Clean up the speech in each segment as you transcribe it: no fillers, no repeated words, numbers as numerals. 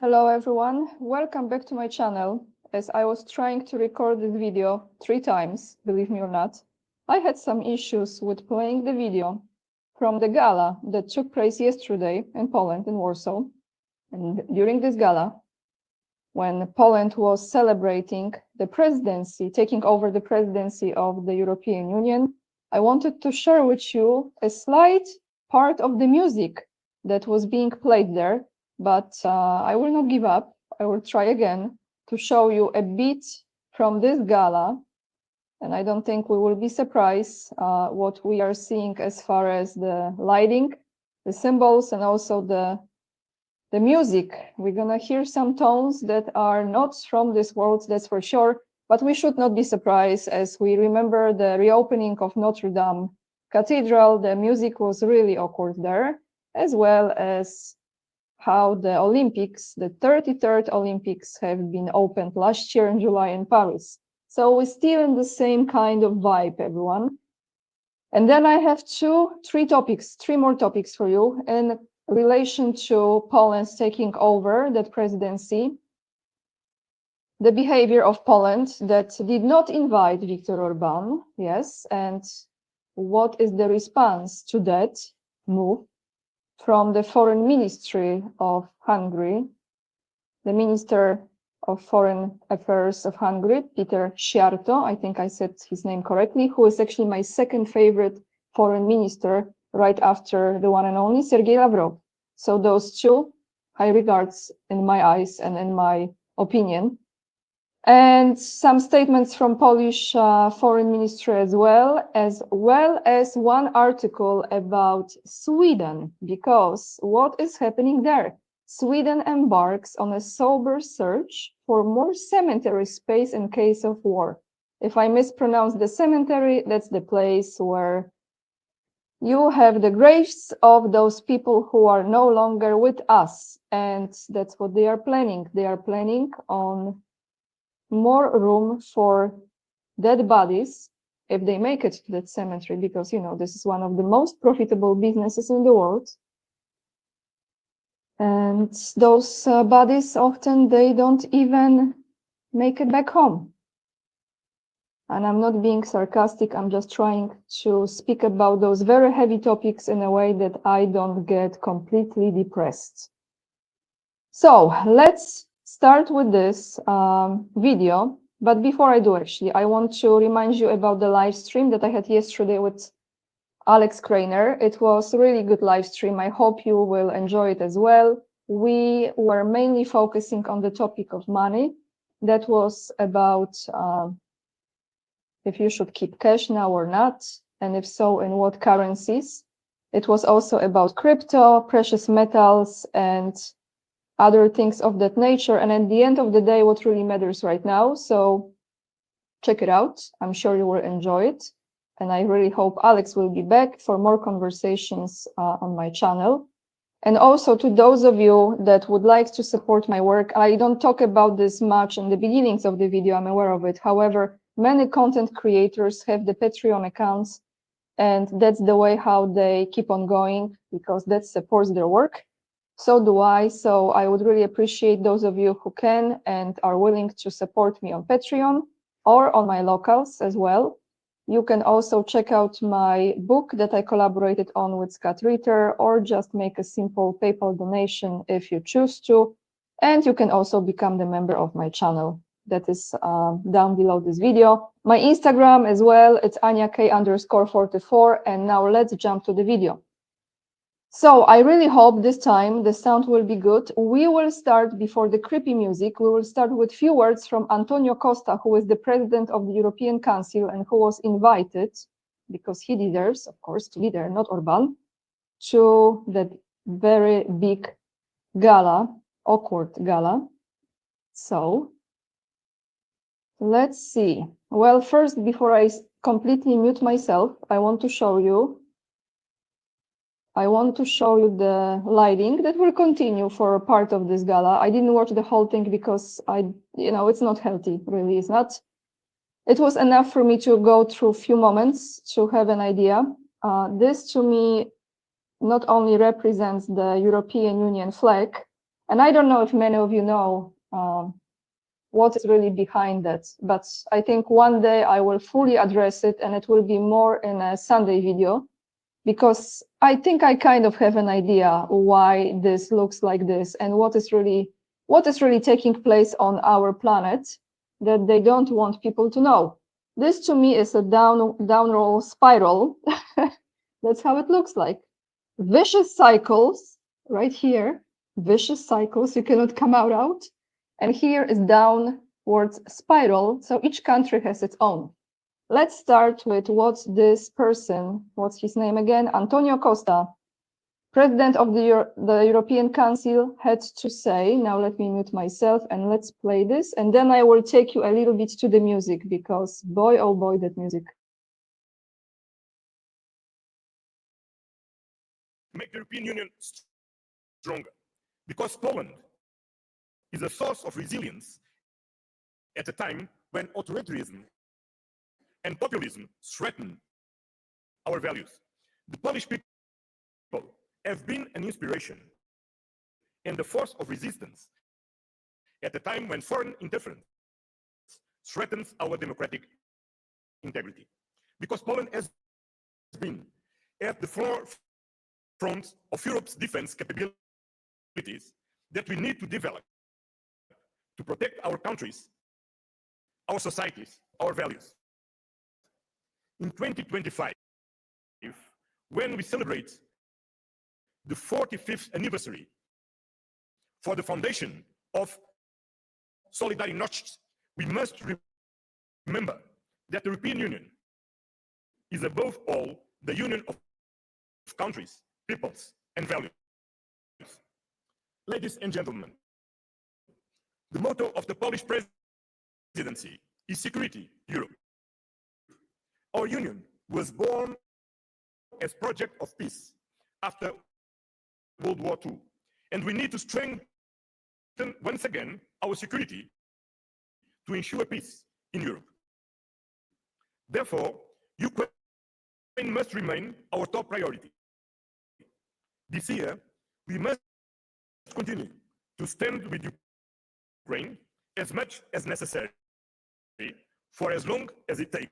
Hello everyone, welcome back to my channel. As I was trying to record this video 3 times, believe me or not, I had some issues with playing the video from the gala that took place yesterday in Poland, in Warsaw. And during this gala, when Poland was celebrating the presidency, taking over the presidency of the European Union, I wanted to share with you a slight part of the music that was being played there. But I will not give up. I will try again to show you a bit from this gala. And I don't think we will be surprised what we are seeing as far as the lighting, the symbols, and also the music. We're gonna hear some tones that are not from this world, that's for sure. But we should not be surprised as we remember the reopening of Notre Dame Cathedral. The music was really awkward there, as well as how the Olympics, the 33rd Olympics, have been opened last year in July in Paris. So we're still in the same kind of vibe, everyone. And then I have three more topics for you in relation to Poland's taking over that presidency. The behavior of Poland that did not invite Viktor Orban, yes, and what is the response to that move from the Foreign Ministry of Hungary, the Minister of Foreign Affairs of Hungary, Peter Szijjártó, I think I said his name correctly, who is actually my second favorite foreign minister right after the one and only Sergei Lavrov. So those two, high regards in my eyes and in my opinion. And some statements from Polish foreign ministry as well as one article about Sweden, because what is happening there? Sweden embarks on a sober search for more cemetery space in case of war. If I mispronounce the cemetery, that's the place where you have the graves of those people who are no longer with us. And that's what they are planning. They are planning on more room for dead bodies if they make it to that cemetery, because this is one of the most profitable businesses in the world. And those bodies often they don't even make it back home. And I'm not being sarcastic, I'm just trying to speak about those very heavy topics in a way that I don't get completely depressed. So let's start with this video. But before I do, actually, I want to remind you about the live stream that I had yesterday with Alex Krainer. It was a really good live stream. I hope you will enjoy it as well. We were mainly focusing on the topic of money. That was about if you should keep cash now or not, and if so, in what currencies. It was also about crypto, precious metals, and other things of that nature. And at the end of the day, what really matters right now. So check it out. I'm sure you will enjoy it. And I really hope Alex will be back for more conversations on my channel. And also to those of you that would like to support my work, I don't talk about this much in the beginnings of the video, I'm aware of it. However, many content creators have the Patreon accounts, and that's the way how they keep on going, because that supports their work. So do I. So I would really appreciate those of you who can and are willing to support me on Patreon or on my locals as well. You can also check out my book that I collaborated on with Scott Ritter, or just make a simple PayPal donation if you choose to. And you can also become the member of my channel. That is down below this video. My Instagram as well, it's AniaK_44. And now let's jump to the video. So I really hope this time the sound will be good. We will start before the creepy music. We will start with few words from Antonio Costa, who is the president of the European Council and who was invited, because he deserves, of course, to be there, not Orban, to that very big gala, awkward gala. So let's see. Well, first, before I completely mute myself, I want to show you the lighting that will continue for a part of this gala. I didn't watch the whole thing because it's not healthy, really. It's not. It was enough for me to go through a few moments to have an idea. This to me not only represents the European Union flag, And I don't know if many of you know what is really behind that, but I think one day I will fully address it, and it will be more in a Sunday video, because I think I kind of have an idea why this looks like this and what is really taking place on our planet that they don't want people to know. This to me is a downroll spiral. That's how it looks like. Vicious cycles right here, vicious cycles, you cannot come out. And here is downwards spiral. So each country has its own. Let's start with what's his name again? Antonio Costa, President of the European Council, had to say. Now let me mute myself and let's play this. And then I will take you a little bit to the music, because boy, oh boy, that music. Make the European Union stronger, because Poland is a source of resilience at a time when authoritarianism and populism threaten our values. The Polish people have been an inspiration and the force of resistance at a time when foreign interference threatens our democratic integrity. Because Poland has been at the forefront of Europe's defense capabilities that we need to develop to protect our countries, our societies, our values. In 2025, when we celebrate the 45th anniversary for the foundation of Solidarność, we must remember that the European Union is above all the union of countries, peoples, and values. Ladies and gentlemen, the motto of the Polish presidency is Security Europe. Our union was born as a project of peace after World War II, and we need to strengthen once again our security to ensure peace in Europe. Therefore, Ukraine must remain our top priority. This year, we must continue to stand with Ukraine as much as necessary for as long as it takes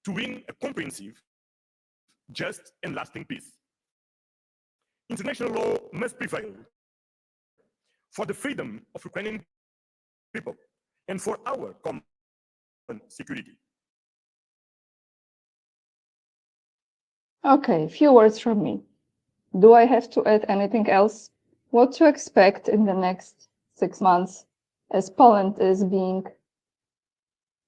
to win a comprehensive, just, and lasting peace. International law must prevail for the freedom of Ukrainian people and for our common security. Okay, few words from me. Do I have to add anything else? What to expect in the next 6 months, as Poland is being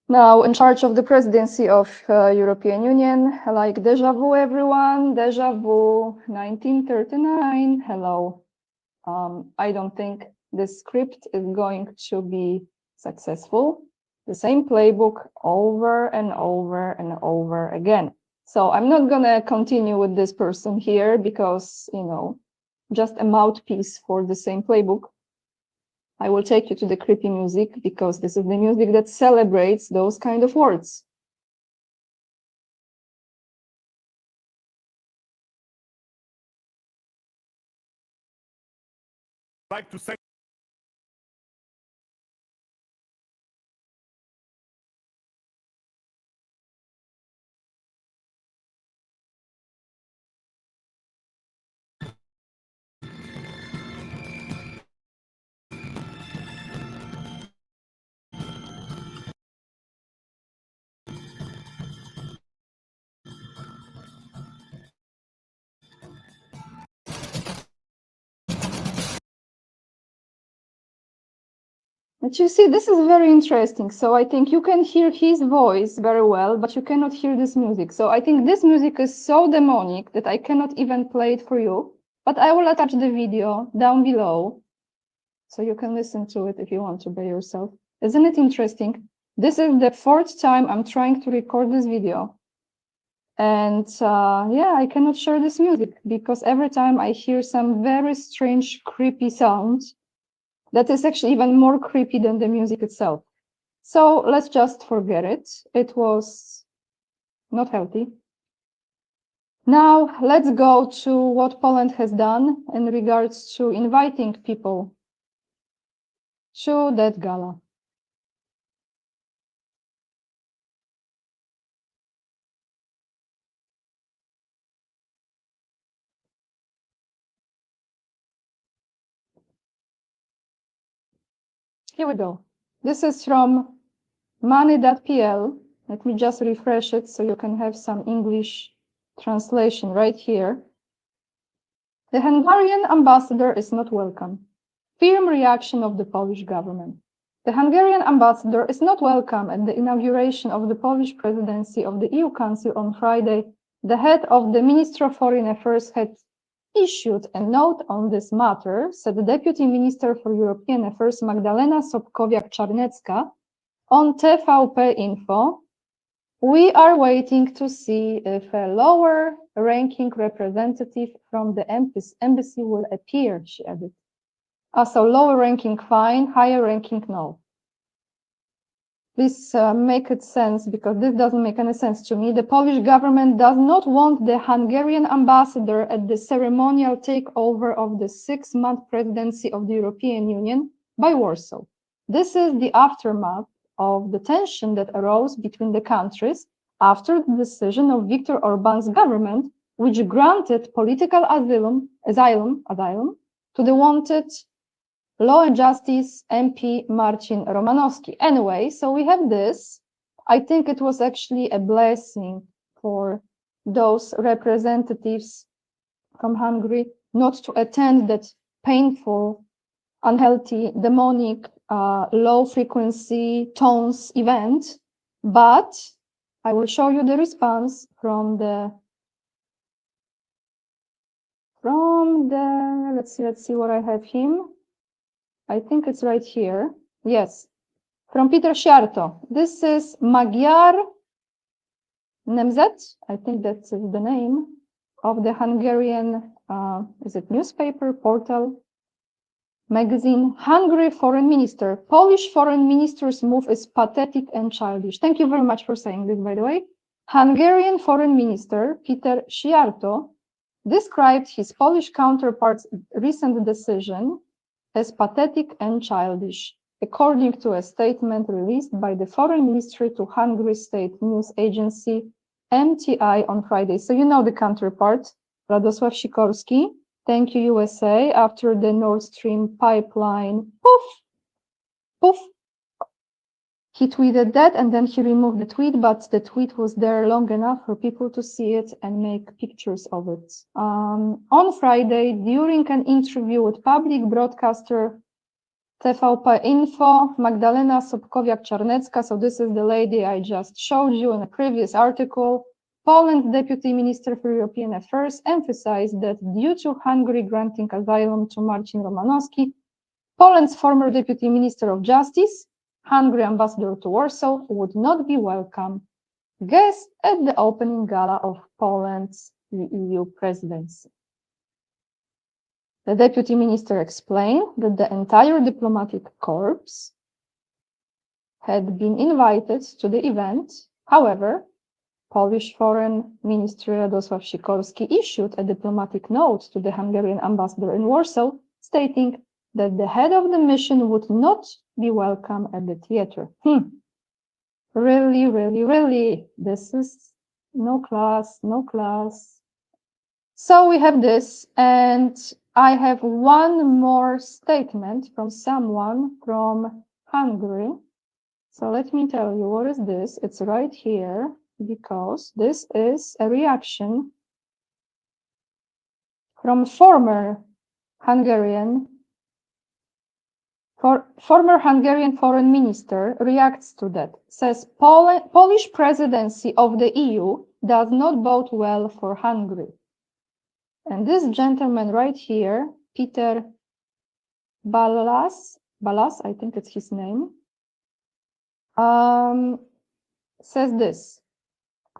now in charge of the presidency of European Union? Like déjà vu, everyone, déjà vu, 1939, hello. I don't think this script is going to be successful. The same playbook over and over and over again. So I'm not gonna continue with this person here because, you know, just a mouthpiece for the same playbook. I will take you to the creepy music because this is the music that celebrates those kind of words. I'd like to thank But you see, this is very interesting. So I think you can hear his voice very well, but you cannot hear this music. So I think this music is so demonic that I cannot even play it for you. But I will attach the video down below, so you can listen to it if you want to by yourself. Isn't it interesting? This is the 4th time I'm trying to record this video. And yeah, I cannot share this music because every time I hear some very strange, creepy sounds that is actually even more creepy than the music itself. So let's just forget it. It was not healthy. Now, let's go to what Poland has done in regards to inviting people to that gala. Here we go. This is from money.pl. Let me just refresh it so you can have some English translation right here. The Hungarian ambassador is not welcome. Firm reaction of the Polish government. The Hungarian ambassador is not welcome at the inauguration of the Polish presidency of the EU Council on Friday. The head of the Ministry of Foreign Affairs had issued a note on this matter, said the Deputy Minister for European Affairs Magdalena Sobkowiak-Czarnecka on TVP Info. We are waiting to see if a lower-ranking representative from the embassy will appear, she added. So lower-ranking fine, higher-ranking no. Please make it sense, because this doesn't make any sense to me. The Polish government does not want the Hungarian ambassador at the ceremonial takeover of the 6-month presidency of the European Union by Warsaw. This is the aftermath of the tension that arose between the countries after the decision of Viktor Orban's government, which granted political asylum to the wanted Law and Justice MP Marcin Romanowski. Anyway, so we have this. I think it was actually a blessing for those representatives from Hungary not to attend that painful, unhealthy, demonic, low-frequency tones event. But I will show you the response from the let's see what I have him. I think it's right here. Yes, from Peter Siarto. This is Magyar Nemzet. I think that's the name of the Hungarian, is it newspaper, portal, magazine? Hungary foreign minister. Polish foreign minister's move is pathetic and childish. Thank you very much for saying this, by the way. Hungarian foreign minister Peter Siarto described his Polish counterpart's recent decision as pathetic and childish, according to a statement released by the Foreign Ministry to Hungary state news agency MTI on Friday. So you know the counterpart, Radosław Sikorski. Thank you, USA. After the Nord Stream pipeline, poof, he tweeted that, and then he removed the tweet, but the tweet was there long enough for people to see it and make pictures of it. On Friday, during an interview with public broadcaster TVP Info, Magdalena Sobkowiak-Czarnecka, so this is the lady I just showed you in a previous article, Poland's Deputy Minister for European Affairs emphasized that due to Hungary granting asylum to Marcin Romanowski, Poland's former Deputy Minister of Justice, Hungary ambassador to Warsaw, would not be welcome guest at the opening gala of Poland's EU presidency. The deputy minister explained that the entire diplomatic corps had been invited to the event. However, Polish Foreign Minister Radosław Sikorski issued a diplomatic note to the Hungarian ambassador in Warsaw, stating that the head of the mission would not be welcome at the theater. Really, this is no class. So we have this, and I have one more statement from someone from Hungary. So let me tell you, what is this? It's right here, because this is a reaction from former Hungarian foreign minister reacts to that. Says Polish presidency of the EU does not bode well for Hungary. And this gentleman right here, Peter Balas, I think it's his name, says this: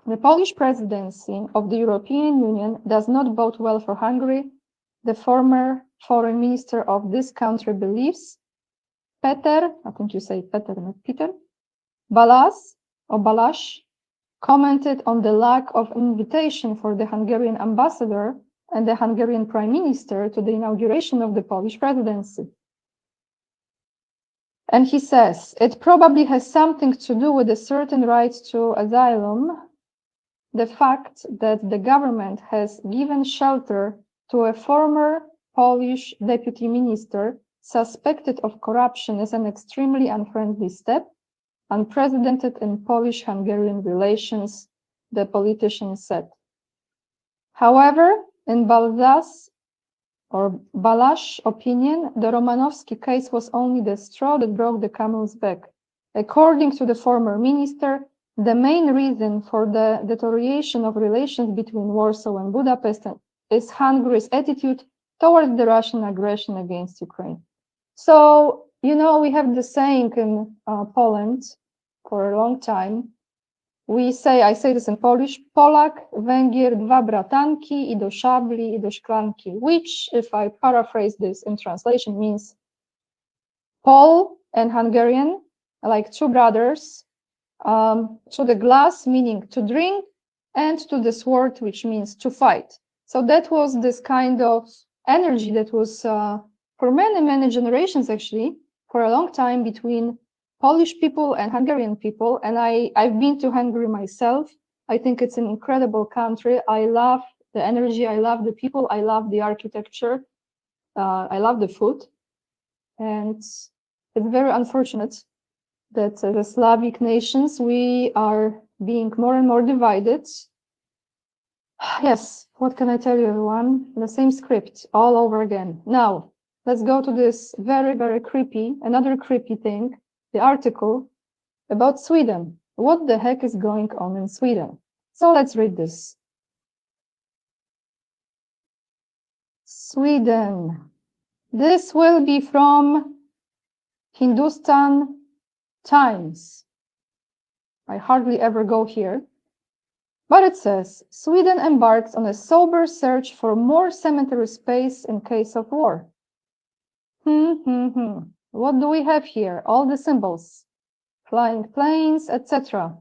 the Polish presidency of the European Union does not bode well for Hungary. The former foreign minister of this country believes, Peter, I think you say Peter, not Peter, Balas or Balash, commented on the lack of invitation for the Hungarian ambassador and the Hungarian prime minister to the inauguration of the Polish presidency. And he says, it probably has something to do with a certain right to asylum, the fact that the government has given shelter to a former Polish deputy minister suspected of corruption is an extremely unfriendly step, unprecedented in Polish-Hungarian relations, the politician said. However, in Balzas or Balazs' opinion, the Romanowski case was only the straw that broke the camel's back. According to the former minister, the main reason for the deterioration of relations between Warsaw and Budapest is Hungary's attitude towards the Russian aggression against Ukraine. So, you know, we have the saying in Poland for a long time. We say, I say this in Polish, Polak, Węgier, dwa bratanki, I do szabli, I do szklanki, which, if I paraphrase this in translation, means Pole and Hungarian, like two brothers, to the glass, meaning to drink, and to the sword, which means to fight. So that was this kind of energy that was, for many, many generations, actually, for a long time between Polish people and Hungarian people, and I've been to Hungary myself. I think it's an incredible country. I love the energy, I love the people, I love the architecture, I love the food, and it's very unfortunate that the Slavic nations, we are being more and more divided. Yes, what can I tell you, everyone? The same script all over again. Now, let's go to this very, very creepy, another creepy thing. The article about Sweden. What the heck is going on in Sweden? So let's read this. Sweden. This will be from Hindustan Times. I hardly ever go here. But it says, Sweden embarks on a sober search for more cemetery space in case of war. What do we have here? All the symbols, flying planes, etc.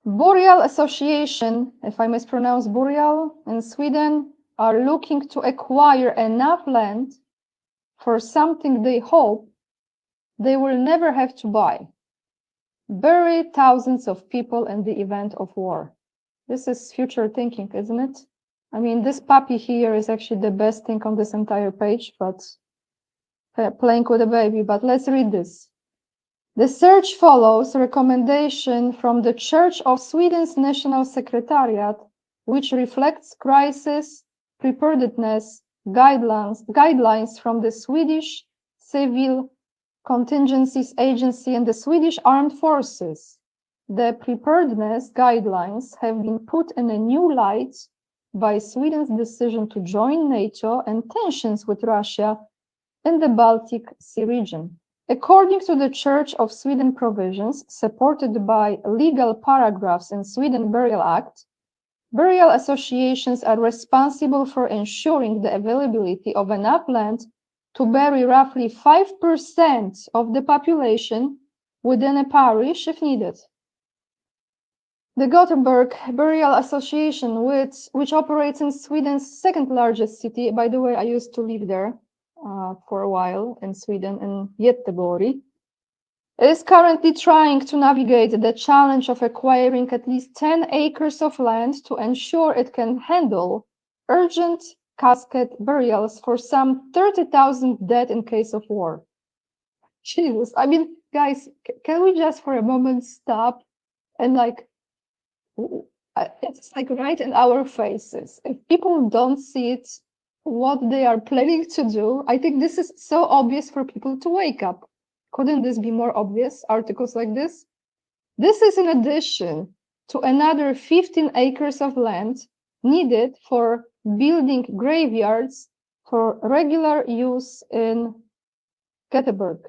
Burial Association, if I mispronounce burial, in Sweden, are looking to acquire enough land for something they hope they will never have to buy. Bury thousands of people in the event of war. This is future thinking, isn't it? I mean, this puppy here is actually the best thing on this entire page, but playing with a baby, but let's read this. The search follows a recommendation from the Church of Sweden's National Secretariat, which reflects crisis preparedness guidelines from the Swedish Civil Contingencies Agency and the Swedish Armed Forces. The preparedness guidelines have been put in a new light by Sweden's decision to join NATO and tensions with Russia in the Baltic Sea region. According to the Church of Sweden provisions, supported by legal paragraphs in Sweden Burial Act, burial associations are responsible for ensuring the availability of enough land to bury roughly 5% of the population within a parish if needed. The Gothenburg Burial Association, which operates in Sweden's second largest city, by the way, I used to live there for a while in Sweden, in Göteborg, is currently trying to navigate the challenge of acquiring at least 10 acres of land to ensure it can handle urgent casket burials for some 30,000 dead in case of war. Jesus, I mean, guys, can we just for a moment stop and like, it's like right in our faces. If people don't see it, what they are planning to do, I think this is so obvious for people to wake up. Couldn't this be more obvious, articles like this? This is in addition to another 15 acres of land needed for building graveyards for regular use in Göteborg.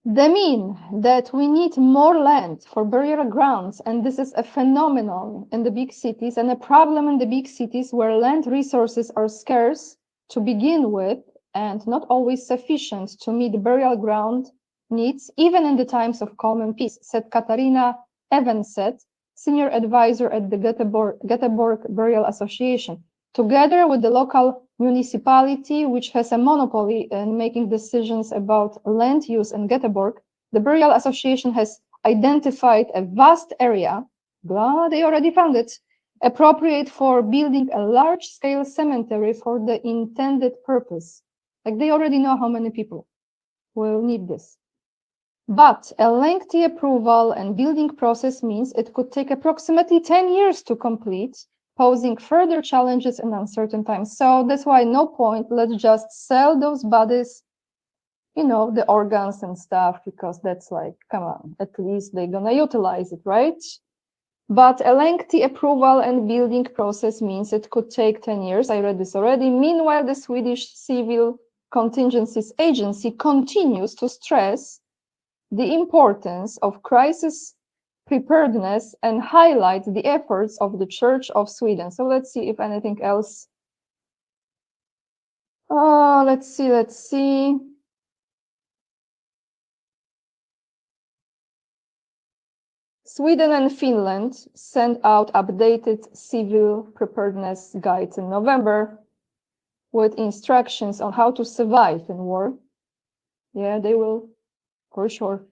They mean that we need more land for burial grounds, and this is a phenomenon in the big cities and a problem in the big cities where land resources are scarce to begin with and not always sufficient to meet burial ground needs, even in the times of calm and peace, said Katarina Evanset, senior advisor at the Göteborg Burial Association. Together with the local municipality, which has a monopoly in making decisions about land use in Göteborg, the Burial Association has identified a vast area, blah, they already found it, appropriate for building a large-scale cemetery for the intended purpose. Like they already know how many people will need this. But a lengthy approval and building process means it could take approximately 10 years to complete, posing further challenges in uncertain times. So that's why no point, let's just sell those bodies, you know, the organs and stuff, because that's like, come on, at least they're gonna utilize it, right? But a lengthy approval and building process means it could take 10 years. I read this already. Meanwhile, the Swedish Civil Contingencies Agency continues to stress the importance of crisis preparedness and highlight the efforts of the Church of Sweden. So let's see if anything else. Let's see. Sweden and Finland sent out updated civil preparedness guides in November with instructions on how to survive in war. Yeah, they will, for sure.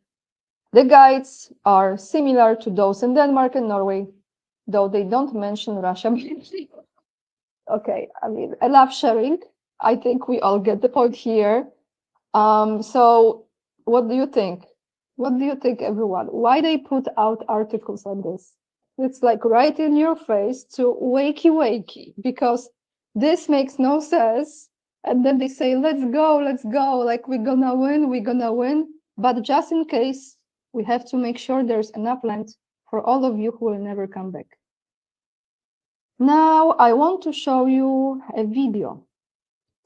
The guides are similar to those in Denmark and Norway, though they don't mention Russia. Okay, I mean, I love sharing. I think we all get the point here. So what do you think? What do you think, everyone? Why they put out articles like this? It's like right in your face to wakey, because this makes no sense. And then they say, let's go, like we're gonna win. But just in case, we have to make sure there's enough land for all of you who will never come back. Now, I want to show you a video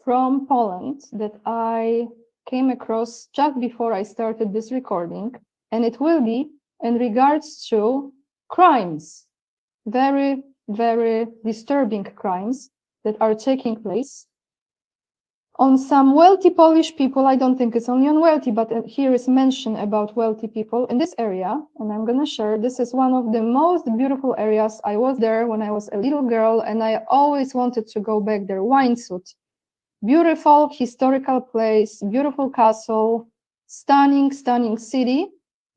from Poland that I came across just before I started this recording, and it will be in regards to crimes, very, very disturbing crimes that are taking place on some wealthy Polish people. I don't think it's only on wealthy, but here is mention about wealthy people in this area, and I'm going to share. This is one of the most beautiful areas. I was there when I was a little girl, and I always wanted to go back there. Winesud. Beautiful historical place, beautiful castle, stunning city.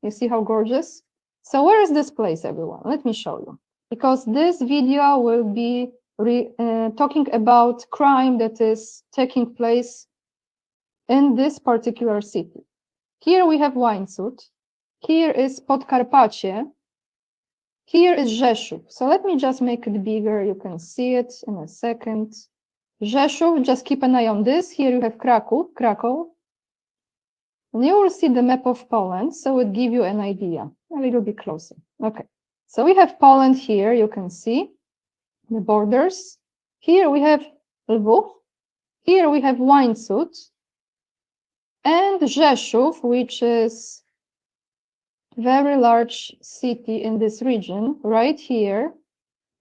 You see how gorgeous? So where is this place, everyone? Let me show you. Because this video will be talking about crime that is taking place in this particular city. Here we have Winesud. Here is Podkarpacie. Here is Rzeszów. So let me just make it bigger. You can see it in a second. Rzeszów, just keep an eye on this. Here you have Krakow. And you will see the map of Poland, so it gives you an idea, a little bit closer. Okay, so we have Poland here, you can see the borders. Here we have Lwów. Here we have Winesud. And Rzeszów, which is a very large city in this region, right here,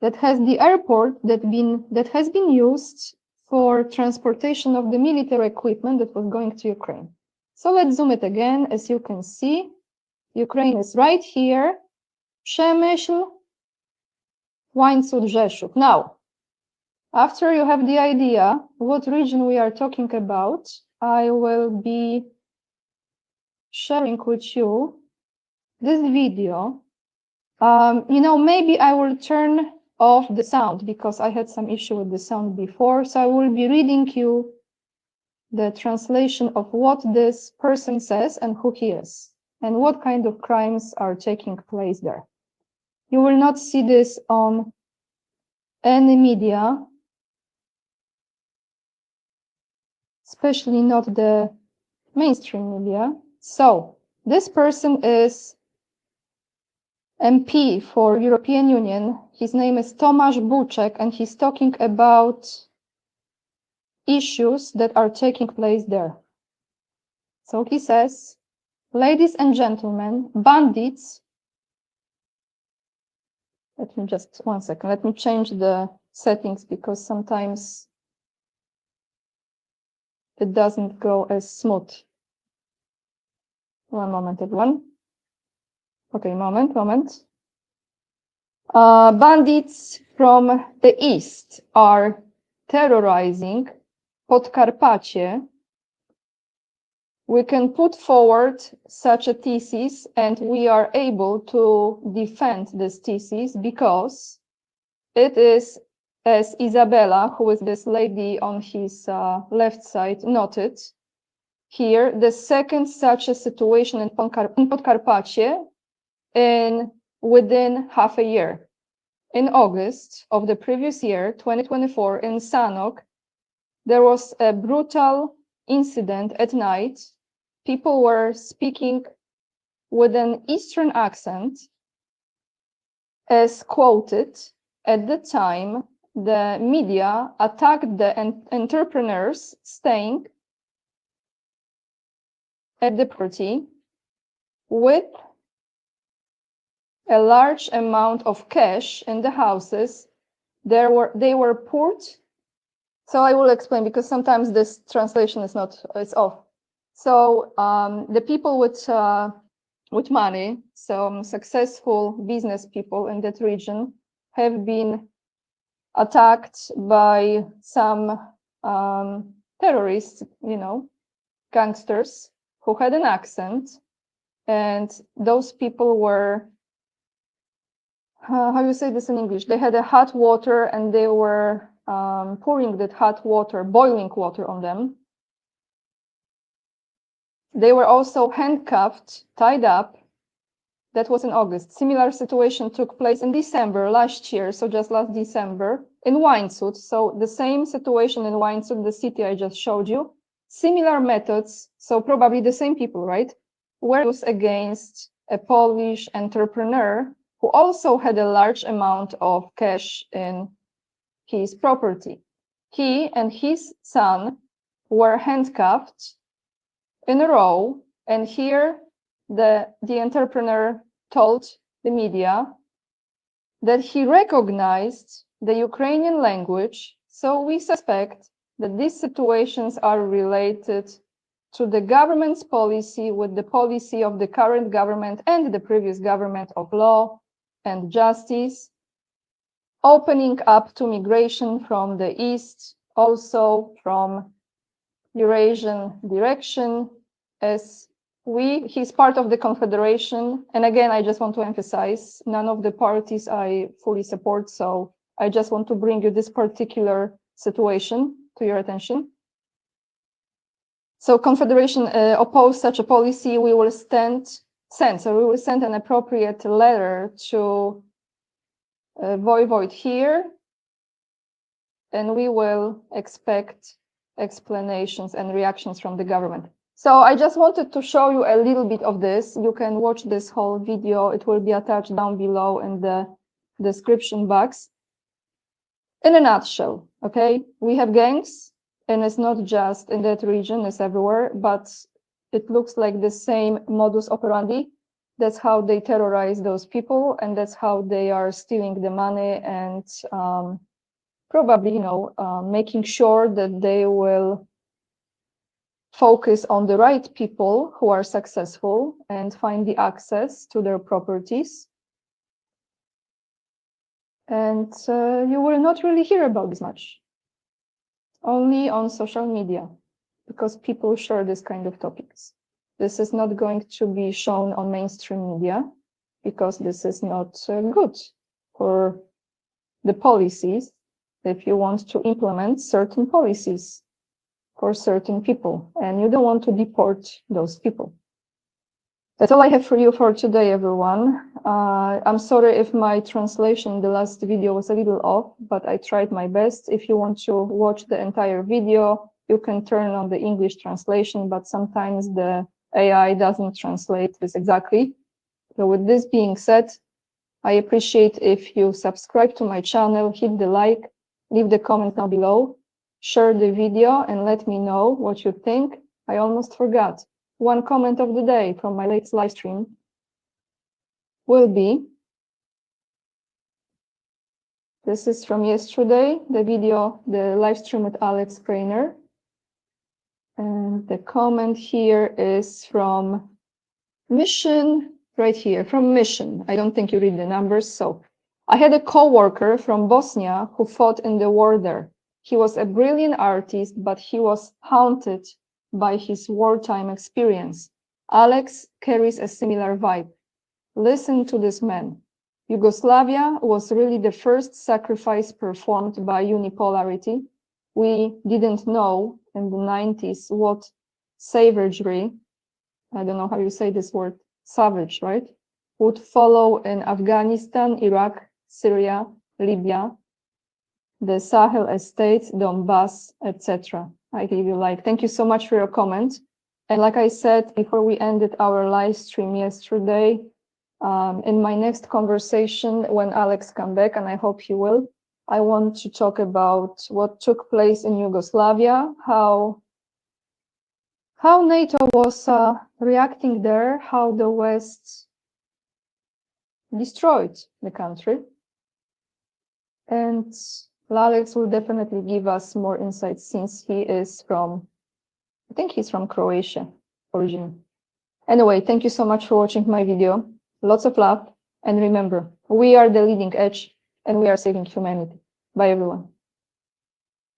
that has the airport that has been used for transportation of the military equipment that was going to Ukraine. So let's zoom it again. As you can see, Ukraine is right here. Przemyśl, Winesud, Rzeszów. Now, after you have the idea what region we are talking about, I will be sharing with you this video. You know, maybe I will turn off the sound because I had some issue with the sound before. So I will be reading you the translation of what this person says and who he is and what kind of crimes are taking place there. You will not see this on any media, especially not the mainstream media. So this person is MP for European Union. His name is Tomasz Buczek, and he's talking about issues that are taking place there. So he says, ladies and gentlemen, bandits. Let me just 1 second. Let me change the settings because sometimes it doesn't go as smooth. One moment, everyone. Okay, moment. Bandits from the east are terrorizing Podkarpacie. We can put forward such a thesis, and we are able to defend this thesis because it is, as Isabella, who is this lady on his left side, noted here, the second such a situation in Podkarpacie within half a year. In August of the previous year, 2024, in Sanok, there was a brutal incident at night. People were speaking with an Eastern accent, as quoted. At the time, the media attacked the entrepreneurs staying at the property with a large amount of cash in the houses. They were put. So I will explain, because sometimes this translation is it's off. So the people with money, some successful business people in that region, have been attacked by some terrorists, gangsters who had an accent, and those people were, how do you say this in English? They had a hot water, and they were pouring that hot water, boiling water on them. They were also handcuffed, tied up. That was in August. Similar situation took place in December last year, so just last December, in Łańcut. So the same situation in Łańcut, the city I just showed you. Similar methods, so probably the same people, right? Were used against a Polish entrepreneur who also had a large amount of cash in his property. He and his son were handcuffed in a row, and here the entrepreneur told the media that he recognized the Ukrainian language, so we suspect that these situations are related to the government's policy with the policy of the current government and the previous government of law and justice, opening up to migration from the east, also from Eurasian direction, as he's part of the Confederation. And again, I just want to emphasize, none of the parties I fully support, so I just want to bring you this particular situation to your attention. So Confederation opposed such a policy. We will send an appropriate letter to Voivod here, and we will expect explanations and reactions from the government. So I just wanted to show you a little bit of this. You can watch this whole video. It will be attached down below in the description box. In a nutshell, okay, we have gangs, and it's not just in that region, it's everywhere, but it looks like the same modus operandi. That's how they terrorize those people, and that's how they are stealing the money and probably, making sure that they will focus on the right people who are successful and find the access to their properties. And you will not really hear about this much, only on social media, because people share this kind of topics. This is not going to be shown on mainstream media, because this is not good for the policies if you want to implement certain policies for certain people, and you don't want to deport those people. That's all I have for you for today, everyone. I'm sorry if my translation in the last video was a little off, but I tried my best. If you want to watch the entire video, you can turn on the English translation, but sometimes the AI doesn't translate this exactly. So with this being said, I appreciate if you subscribe to my channel, hit the like, leave the comment down below, share the video, and let me know what you think. I almost forgot. One comment of the day from my latest live stream will be, this is from yesterday, the live stream with Alex Krainer. And the comment here is from mission right here, from mission. I don't think you read the numbers. So I had a co-worker from Bosnia who fought in the war there. He was a brilliant artist, but he was haunted by his wartime experience. Alex carries a similar vibe. Listen to this man. Yugoslavia was really the first sacrifice performed by unipolarity. We didn't know in the 90s what savagery, I don't know how you say this word, savage, right, would follow in Afghanistan, Iraq, Syria, Libya, the Sahel states, Donbass, etc. I give you like, thank you so much for your comment. And like I said, before we ended our live stream yesterday, in my next conversation, when Alex come back, and I hope he will, I want to talk about what took place in Yugoslavia, how NATO was reacting there, how the West destroyed the country. And Alex will definitely give us more insights since he is from, I think he's from Croatia origin. Anyway, thank you so much for watching my video. Lots of love. And remember, we are the leading edge and we are saving humanity. Bye, everyone.